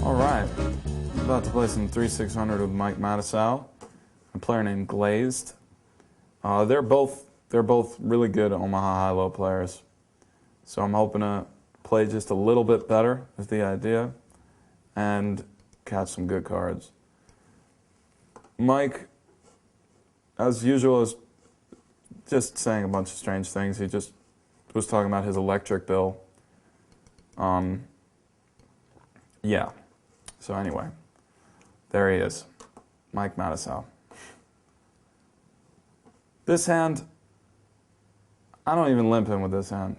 Alright, I'm about to play some 3-600 with Mike Matusow, a player named Glazed. They're both really good Omaha high-low players, so I'm hoping to play just a little bit better is the idea, and catch some good cards. Mike, as usual, is just saying a bunch of strange things. He just was talking about his electric bill. Yeah. So anyway, there he is, Mike Matusow. This hand, I don't even limp him with this hand.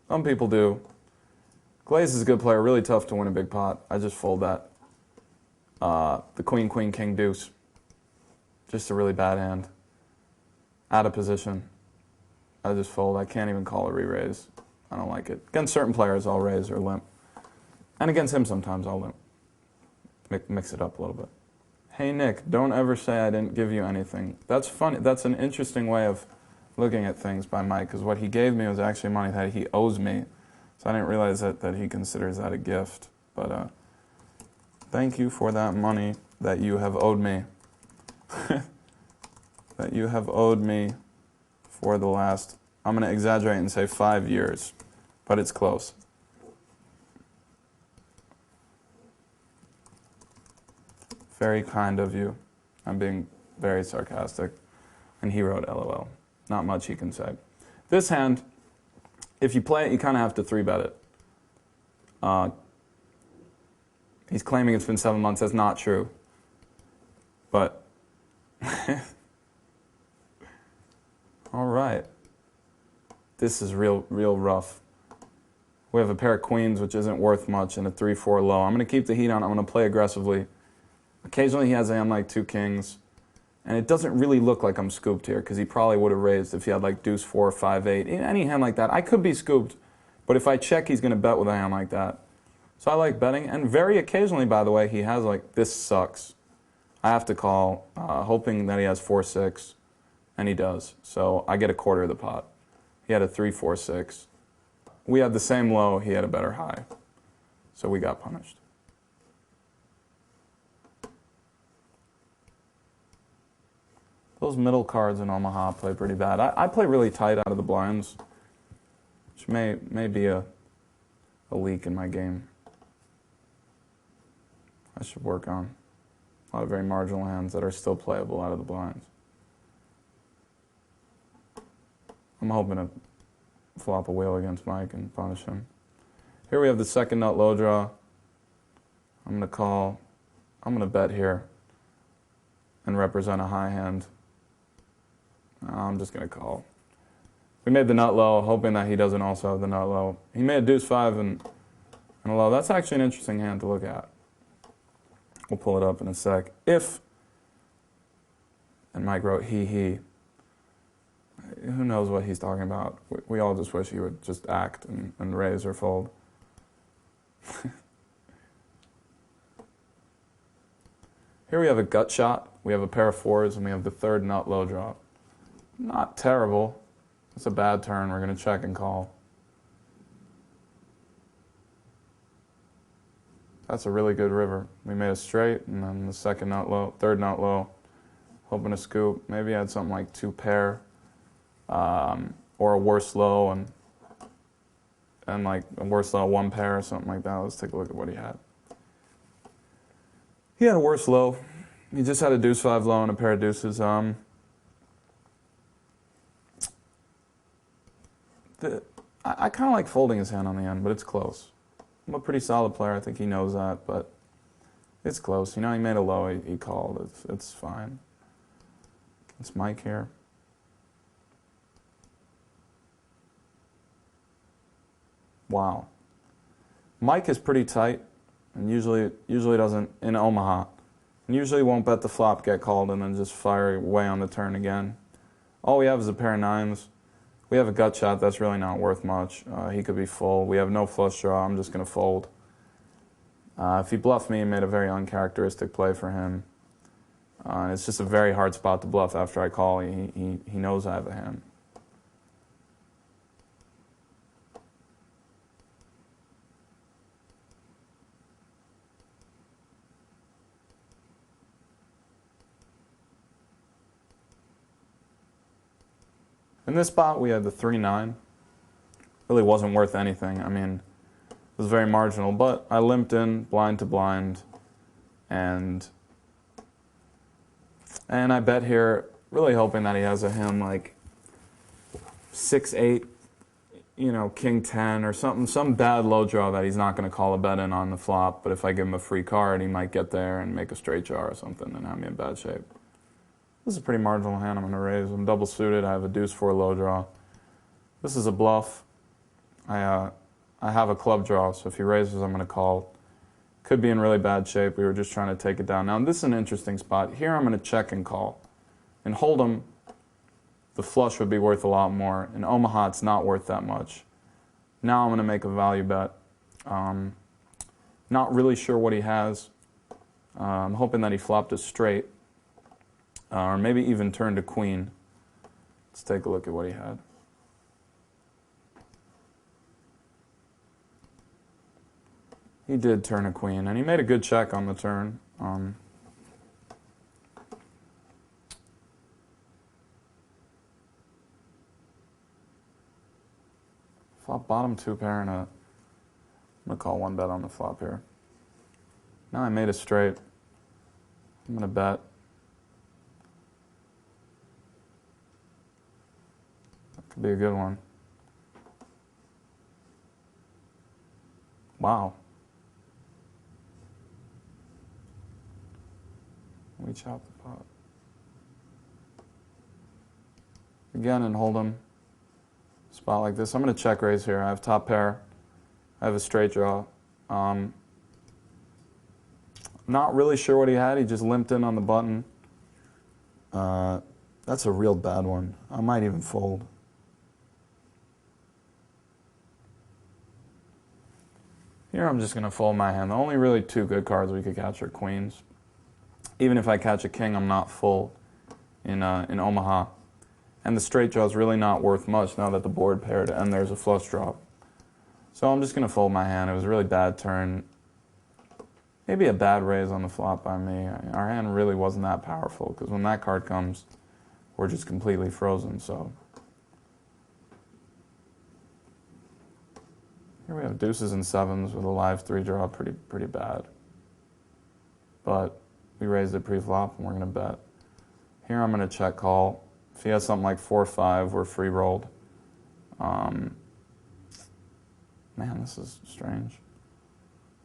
Some people do. Glaze is a good player, really tough to win a big pot. I just fold that. The queen, queen, king, deuce. Just a really bad hand. Out of position. I just fold. I can't even call a re-raise. I don't like it. Against certain players, I'll raise or limp. And against him sometimes I'll limp. Mix it up a little bit. Hey Nick, don't ever say I didn't give you anything. That's funny. That's an interesting way of looking at things by Mike, because what he gave me was actually money that he owes me. So I didn't realize that he considers that a gift. But thank you for that money that you have owed me. That you have owed me for the last, I'm going to exaggerate and say 5 years, but it's close. Very kind of you. I'm being very sarcastic. And he wrote LOL. Not much he can say. This hand, if you play it, you kind of have to 3-bet it. He's claiming it's been 7 months. That's not true. But, all right. This is real rough. We have a pair of queens, which isn't worth much, and a 3-4 low. I'm going to keep the heat on. I'm going to play aggressively. Occasionally he has a hand like 2 kings, and it doesn't really look like I'm scooped here, because he probably would have raised if he had like deuce 4, 5, 8. Any hand like that, I could be scooped, but if I check, he's going to bet with a hand like that. So I like betting, and very occasionally, by the way, he has like, this sucks. I have to call, hoping that he has 4-6, and he does. So I get a quarter of the pot. He had a 3-4-6. We had the same low, he had a better high. So we got punished. Those middle cards in Omaha play pretty bad. I play really tight out of the blinds, which may be a leak in my game. I should work on. A lot of very marginal hands that are still playable out of the blinds. I'm hoping to flop a wheel against Mike and punish him. Here we have the second nut low draw. I'm going to call. I'm going to bet here and represent a high hand. I'm just going to call. We made the nut low, hoping that he doesn't also have the nut low. He made a deuce 5 and a low. That's actually an interesting hand to look at. We'll pull it up in a sec. If, and Mike wrote he. Who knows what he's talking about? We all just wish he would just act and raise or fold. Here we have a gut shot. We have a pair of 4s, and we have the third nut low draw. Not terrible. It's a bad turn. We're going to check and call. That's a really good river. We made a straight, and then the second nut low, third nut low, hoping to scoop. Maybe I had something like 2 pair, or a worse low, and like a worse low 1 pair or something like that. Let's take a look at what he had. He had a worse low. He just had a deuce 5 low and a pair of deuces. I kind of like folding his hand on the end, but it's close. I'm a pretty solid player. I think he knows that, but it's close. You know, he made a low. He called. It's fine. It's Mike here. Wow. Mike is pretty tight, and usually doesn't in Omaha. And usually won't bet the flop, get called, and then just fire away on the turn again. All we have is a pair of 9s. We have a gut shot. That's really not worth much. He could be full. We have no flush draw. I'm just going to fold. If he bluffed me and made a very uncharacteristic play for him, And it's just a very hard spot to bluff after I call. He knows I have a hand. In this spot, we had the 3-9. Really wasn't worth anything. I mean, it was very marginal, but I limped in blind to blind, and I bet here, really hoping that he has a hand like 6-8, you know, King 10 or something, some bad low draw that he's not going to call a bet in on the flop, but if I give him a free card, he might get there and make a straight draw or something and have me in bad shape. This is a pretty marginal hand I'm going to raise. I'm double suited. I have a deuce 4 low draw. This is a bluff. I have a club draw, so if he raises, I'm going to call. Could be in really bad shape. We were just trying to take it down. Now, this is an interesting spot. Here, I'm going to check and call. In Hold'em, the flush would be worth a lot more. In Omaha, it's not worth that much. Now I'm going to make a value bet. Not really sure what he has. I'm hoping that he flopped a straight. Or maybe even turned a queen. Let's take a look at what he had. He did turn a queen, and he made a good check on the turn. Flop bottom 2 pair and I'm going to call 1 bet on the flop here. Now I made a straight. I'm going to bet. Could be a good one. Wow. We chop the pot. Again, in Hold'em, spot like this. I'm going to check raise here. I have top pair. I have a straight draw. Not really sure what he had. He just limped in on the button. That's a real bad one. I might even fold. Here I'm just going to fold my hand. The only really 2 good cards we could catch are queens. Even if I catch a king, I'm not full in Omaha. And the straight draw is really not worth much now that the board paired and there's a flush drop. So I'm just going to fold my hand. It was a really bad turn. Maybe a bad raise on the flop by me. Our hand really wasn't that powerful because when that card comes, we're just completely frozen. So here we have deuces and sevens with a live 3 draw, pretty bad. But we raised it pre-flop and we're going to bet. Here I'm going to check call. If he has something like 4-5, we're free rolled. Man, this is strange.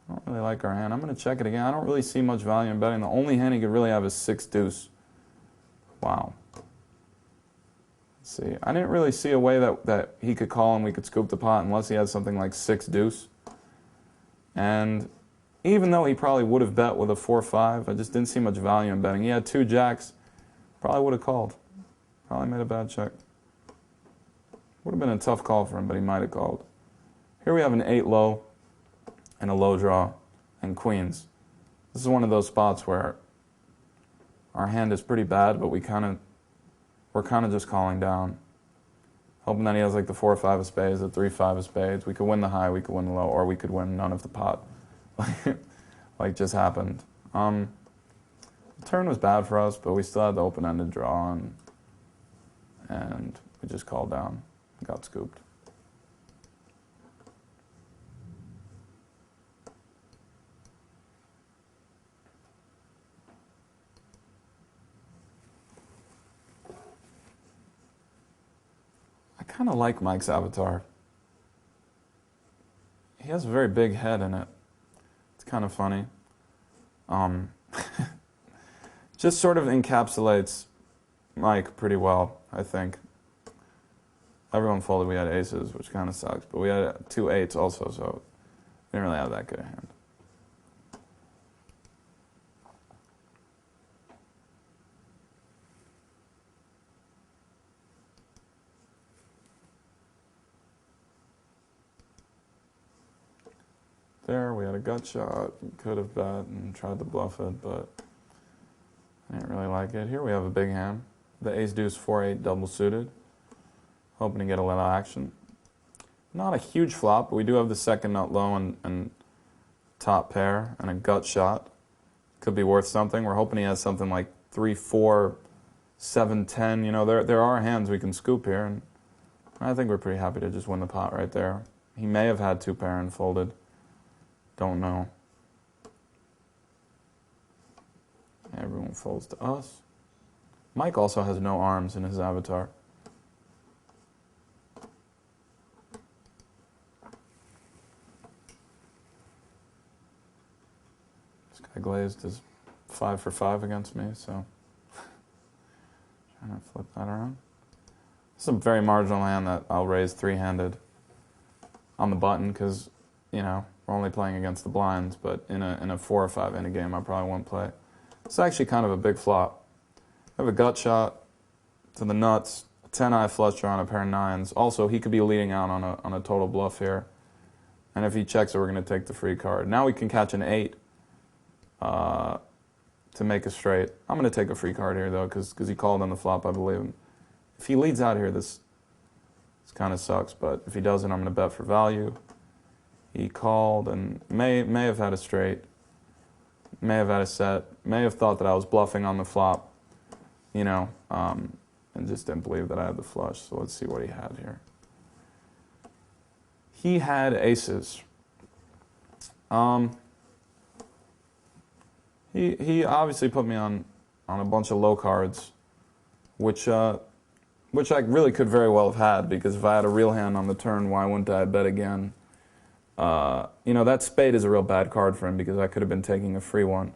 I don't really like our hand. I'm going to check it again. I don't really see much value in betting. The only hand he could really have is 6 deuce. Wow. Let's see. I didn't really see a way that he could call and we could scoop the pot unless he had something like 6 deuce. And even though he probably would have bet with a 4-5, I just didn't see much value in betting. He had 2 jacks. Probably would have called. Probably made a bad check. Would have been a tough call for him, but he might have called. Here we have an 8 low and a low draw and queens. This is one of those spots where our hand is pretty bad, but we're kind of just calling down. Hoping that he has like the 4-5 of spades, the 3-5 of spades. We could win the high, we could win the low, or we could win none of the pot. Like just happened. The turn was bad for us, but we still had the open-ended draw, and we just called down and got scooped. I kind of like Mike's avatar. He has a very big head in it. It's kind of funny. Just sort of encapsulates Mike pretty well, I think. Everyone folded. We had aces, which kind of sucks, but we had 2 8s also, so we didn't really have that good a hand. There, we had a gut shot. We could have bet and tried to bluff it, but I didn't really like it. Here we have a big hand. The ace-deuce 4-8 double suited. Hoping to get a little action. Not a huge flop, but we do have the second nut low and top pair and a gut shot. Could be worth something. We're hoping he has something like 3, 4, 7, 10. You know, there are hands we can scoop here, and I think we're pretty happy to just win the pot right there. He may have had 2 pair and folded. Don't know. Everyone folds to us. Mike also has no arms in his avatar. This guy glazed is 5 for 5 against me, so trying to flip that around. This is a very marginal hand that I'll raise 3-handed on the button because, you know, we're only playing against the blinds, but in a 4 or 5 inning game, I probably won't play. It's actually kind of a big flop. I have a gut shot to the nuts, a 10-eye flush draw on a pair of 9s. Also, he could be leading out on a total bluff here. And if he checks it, we're going to take the free card. Now we can catch an 8 to make a straight. I'm going to take a free card here, though, because he called on the flop, I believe him. If he leads out here, this kind of sucks. But if he doesn't, I'm going to bet for value. He called and may have had a straight. May have had a set, may have thought that I was bluffing on the flop, you know, and just didn't believe that I had the flush. So let's see what he had here. He had aces. He obviously put me on a bunch of low cards, which I really could very well have had, because if I had a real hand on the turn, why wouldn't I bet again? You know, that spade is a real bad card for him because I could have been taking a free one.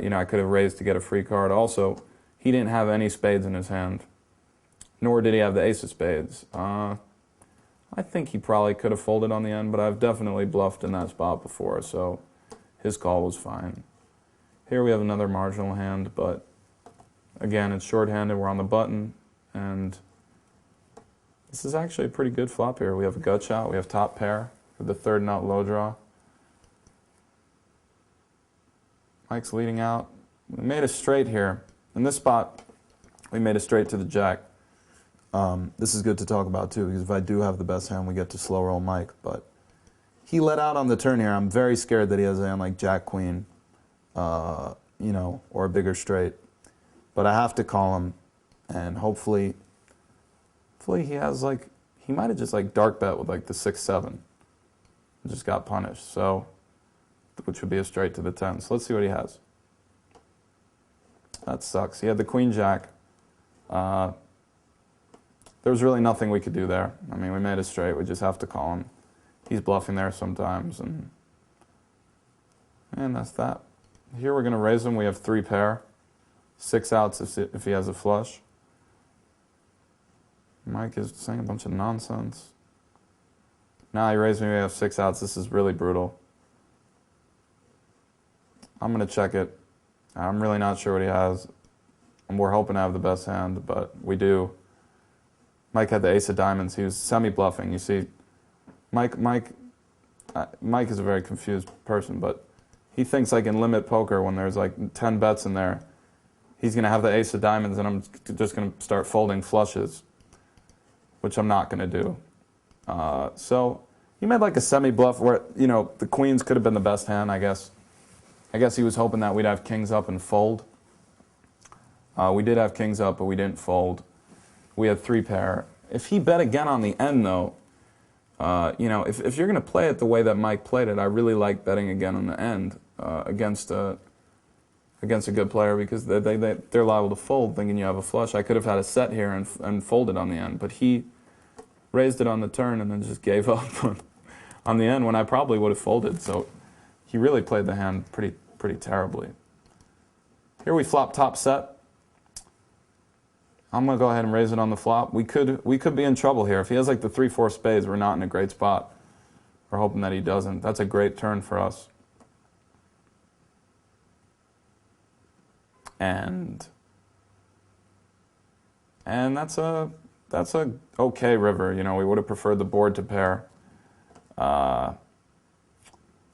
You know, I could have raised to get a free card. Also, he didn't have any spades in his hand, nor did he have the ace of spades. I think he probably could have folded on the end, but I've definitely bluffed in that spot before, so his call was fine. Here we have another marginal hand, but again, it's short-handed. We're on the button, and this is actually a pretty good flop here. We have a gut shot. We have top pair with the 3rd nut low draw. Mike's leading out. We made a straight here. In this spot, we made a straight to the jack. This is good to talk about too, because if I do have the best hand, we get to slow roll Mike. But he let out on the turn here. I'm very scared that he has a hand like jack queen, you know, or a bigger straight. But I have to call him, and hopefully he has like, he might have just like dark bet with like the 6-7. Just got punished, so, which would be a straight to the 10. So let's see what he has. That sucks. He had the queen jack. There was really nothing we could do there. I mean, we made a straight. We just have to call him. He's bluffing there sometimes, and that's that. Here we're going to raise him. We have 3 pair, 6 outs if he has a flush. Mike is saying a bunch of nonsense. Now he raised me, we have 6 outs. This is really brutal. I'm going to check it. I'm really not sure what he has. And we're hoping to have the best hand, but we do. Mike had the ace of diamonds. He was semi-bluffing. You see, Mike is a very confused person, but he thinks like in limit poker when there's like 10 bets in there, he's going to have the ace of diamonds and I'm just going to start folding flushes, which I'm not going to do. So he made like a semi-bluff where, you know, the queens could have been the best hand, I guess. I guess he was hoping that we'd have kings up and fold. We did have kings up, but we didn't fold. We had 3 pair. If he bet again on the end, though, you know, if you're going to play it the way that Mike played it, I really like betting again on the end against a good player, because they're liable to fold thinking you have a flush. I could have had a set here and folded on the end, but he raised it on the turn and then just gave up on the end when I probably would have folded. So he really played the hand pretty terribly. Here we flop top set. I'm going to go ahead and raise it on the flop. We could be in trouble here. If he has like the 3-4 spades, we're not in a great spot. We're hoping that he doesn't. That's a great turn for us. And that's a okay river. You know, we would have preferred the board to pair,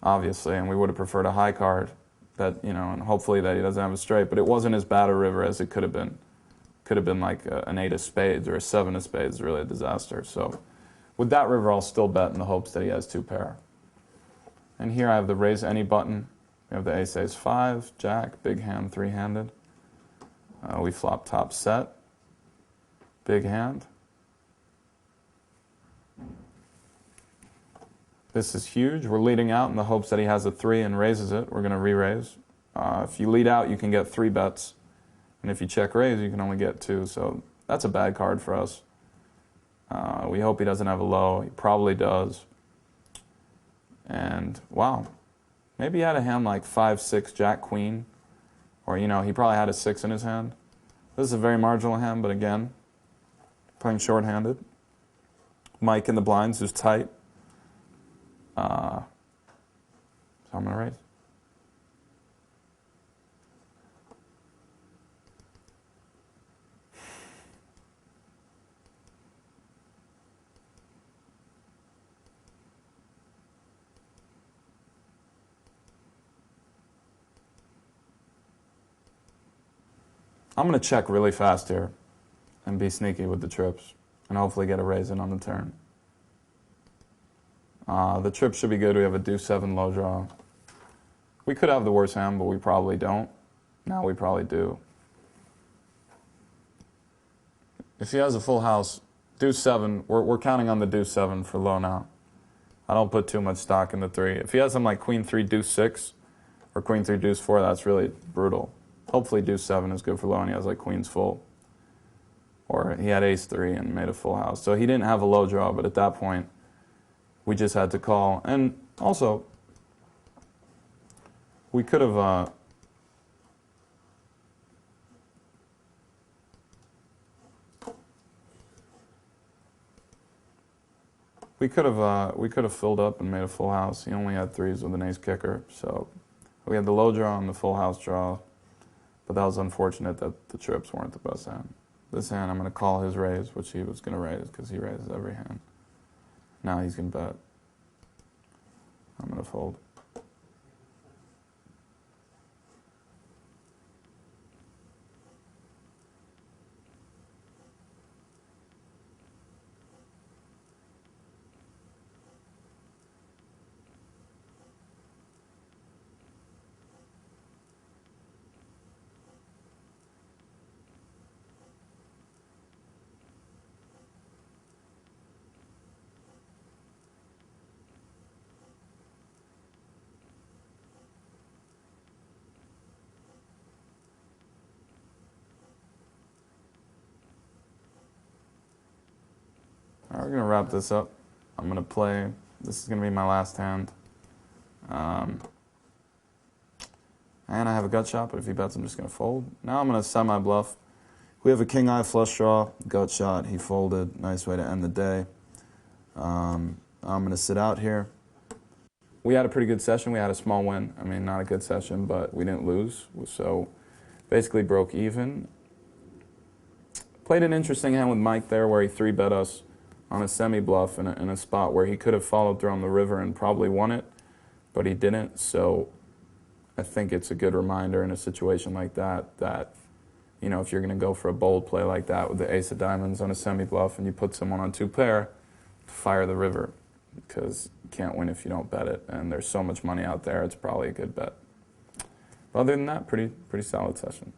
obviously, and we would have preferred a high card. that, you know, and hopefully that he doesn't have a straight, but it wasn't as bad a river as it could have been. Could have been like an 8 of spades or a 7 of spades, really a disaster. So with that river, I'll still bet in the hopes that he has 2 pair. And here I have the raise any button. We have the ace, ace, 5, jack, big hand, 3-handed. We flop top set, big hand. This is huge. We're leading out in the hopes that he has a 3 and raises it. We're going to re-raise. If you lead out, you can get 3 bets. And if you check raise, you can only get 2. So that's a bad card for us. We hope he doesn't have a low. He probably does. And wow, maybe he had a hand like 5, 6, jack, queen. Or, you know, he probably had a 6 in his hand. This is a very marginal hand, but again, playing short-handed. Mike in the blinds, who's tight. So I'm going to raise. I'm going to check really fast here and be sneaky with the trips and hopefully get a raise in on the turn. The trip should be good. We have a deuce 7 low draw. We could have the worst hand, but we probably don't. Now we probably do. If he has a full house, deuce 7, we're counting on the deuce 7 for low now. I don't put too much stock in the 3. If he has something like queen 3, deuce 6, or queen 3, deuce 4, that's really brutal. Hopefully deuce 7 is good for low and he has like queens full. Or he had ace 3 and made a full house. So he didn't have a low draw, but at that point, we just had to call. And also, we could have we could have filled up and made a full house. He only had 3s with an ace kicker, so we had the low draw and the full house draw. But that was unfortunate that the trips weren't the best hand. This hand, I'm going to call his raise, which he was going to raise because he raises every hand. Now he's going to bet. I'm going to fold. All right, we're going to wrap this up. I'm going to play. This is going to be my last hand. And I have a gut shot, but if he bets, I'm just going to fold. Now I'm going to semi-bluff. We have a king-eye flush draw, gut shot. He folded. Nice way to end the day. I'm going to sit out here. We had a pretty good session. We had a small win. I mean, not a good session, but we didn't lose. So basically broke even. Played an interesting hand with Mike there where he 3-bet us on a semi-bluff in a spot where he could have followed through on the river and probably won it, but he didn't. So I think it's a good reminder in a situation like that, you know, if you're going to go for a bold play like that with the ace of diamonds on a semi-bluff and you put someone on 2-pair, fire the river, because you can't win if you don't bet it, and there's so much money out there, it's probably a good bet. But other than that, pretty solid session.